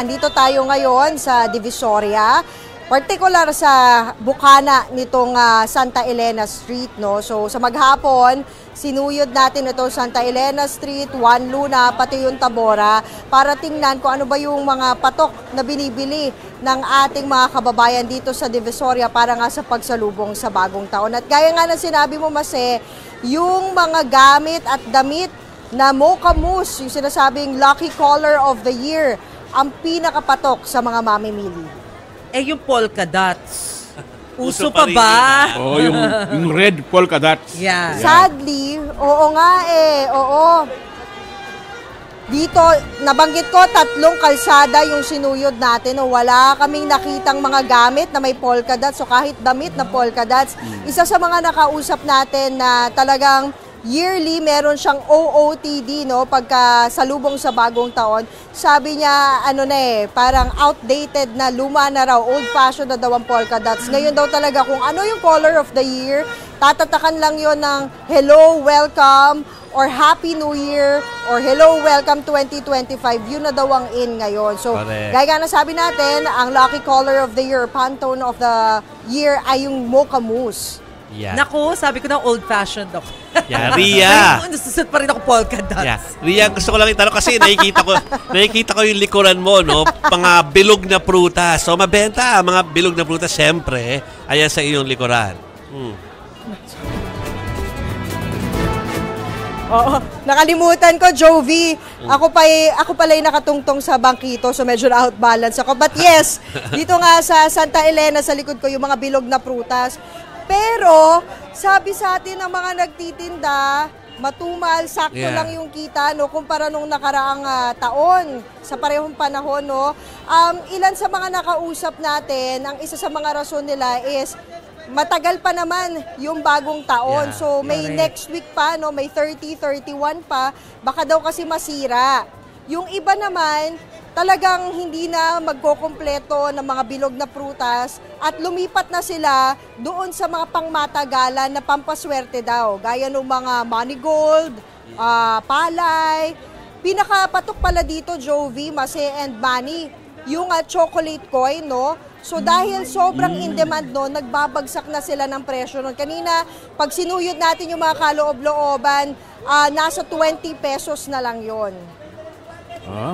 andito tayo ngayon sa Divisoria, particular sa bukana nitong Santa Elena Street, no? So sa maghapon, sinuyod natin ito Santa Elena Street, Juan Luna, pati yung Tabora para tingnan kung ano ba yung mga patok na binibili ng ating mga kababayan dito sa Divisoria para nga sa pagsalubong sa bagong taon. At gaya nga na sinabi mo, Mase, yung mga gamit at damit na Mocha Mousse, yung sinasabing lucky color of the year, ang pinakapatok sa mga mamimili. Eh, yung polka dots. Uso pa pa ba? Oo, yung red polka dots. Yeah. Sadly, oo nga oo. Dito, nabanggit ko, 3 kalsada yung sinuyod natin. Wala kaming nakitang mga gamit na may polka dots. So kahit damit na polka dots, isa sa mga nakausap natin na talagang yearly meron siyang OOTD, no, pagka salubong sa bagong taon. Sabi niya, parang outdated na, luma na raw, old-fashioned na daw ang polka dots. Ngayon daw talaga kung ano yung color of the year, tatatakan lang yon ng hello, welcome, or Happy New Year, or hello, welcome 2025. Yun na daw ang in ngayon. So, gaya na sabi natin, ang lucky color of the year, Pantone of the year ay yung Mocha Mousse. Yeah. Naku, sabi ko na old-fashioned ako. Yeah, Ria. Nasusot pa rin ako polka dots. Yeah. Ria, gusto ko lang itanong kasi nakikita ko yung likuran mo, no? Mga bilog na prutas. So, mabenta mga bilog na prutas, siyempre, ayan sa iyong likuran. Oo, nakalimutan ko, Jovi. Ako pala yung nakatungtong sa bangkito, so medyo na-outbalance ako. But yes, dito nga sa Santa Elena, sa likod ko, yung mga bilog na prutas. Pero, sabi sa atin ng mga nagtitinda, matumal, sakto lang yung kita, no, kumpara nung nakaraang taon, sa parehong panahon, no. Ilan sa mga nakausap natin, ang isa sa mga rason nila is, matagal pa naman yung bagong taon. So, may next week pa, no, may 30, 31 pa, baka daw kasi masira. Yung iba naman, talagang hindi na magkokompleto ng mga bilog na prutas at lumipat na sila doon sa mga pangmatagalan na pampaswerte daw. Gaya ng mga Manigold, palay. Pinakapatok pala dito, Jovi, Mase and Manny, yung chocolate coin, no? So dahil sobrang in demand no, nagbabagsak na sila ng presyo nun. Kanina, pag sinuyod natin yung mga kaloob-looban, nasa 20 pesos na lang yon.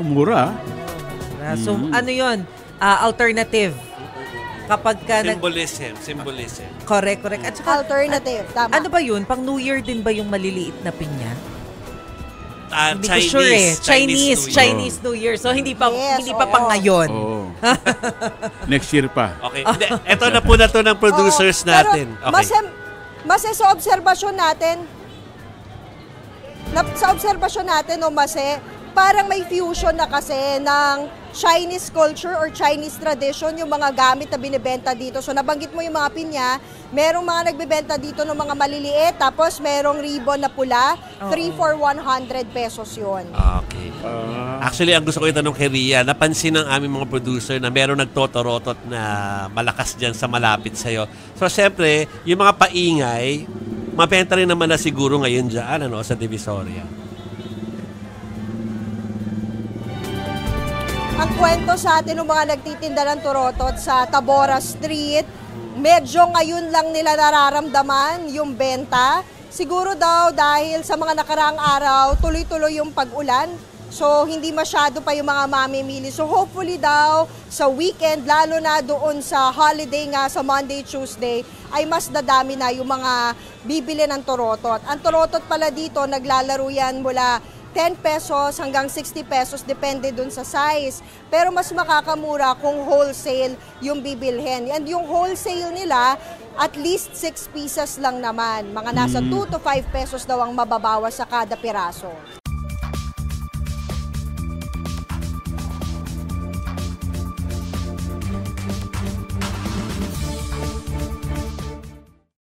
Mura. So, ano yun? Alternative. Kapag ka Symbolism. Correct. At saka, alternative, tama. Ano ba yun? Pang New Year din ba yung maliliit na pinya? Hindi Chinese, ko sure Chinese New Year. So, hindi pa pang ngayon. Oh. Next year pa. Okay. Ito na po na to ng producers natin. Okay. Mase, sa obserbasyon natin, Mase, parang may fusion na kasi ng Chinese culture or Chinese tradition yung mga gamit na binibenta dito. So nabanggit mo yung mga pinya, merong mga nagbebenta dito ng mga maliliit, tapos merong ribbon na pula, 3 for 100 pesos yun. Okay. Actually, ang gusto ko itanong kay Ria, napansin ng aming mga producer na merong nagtotorotot na malakas dyan sa malapit sa'yo. So siyempre, yung mga paingay, mapenta rin naman na siguro ngayon dyan, sa Divisoria. Ang kwento sa atin ng mga nagtitinda ng turotot sa Tabora Street, medyo ngayon lang nila nararamdaman yung benta. Siguro daw dahil sa mga nakaraang araw, tuloy-tuloy yung pag-ulan. So, hindi masyado pa yung mga mamimili. So, hopefully daw sa weekend, lalo na doon sa holiday nga sa Monday, Tuesday, ay mas dadami na yung mga bibili ng turotot. Ang turotot pala dito, naglalaro yan mula 10 pesos hanggang 60 pesos, depende dun sa size. Pero mas makakamura kung wholesale yung bibilhin. And yung wholesale nila, at least 6 pieces lang naman. Mga nasa 2 to 5 pesos daw ang mababawas sa kada piraso.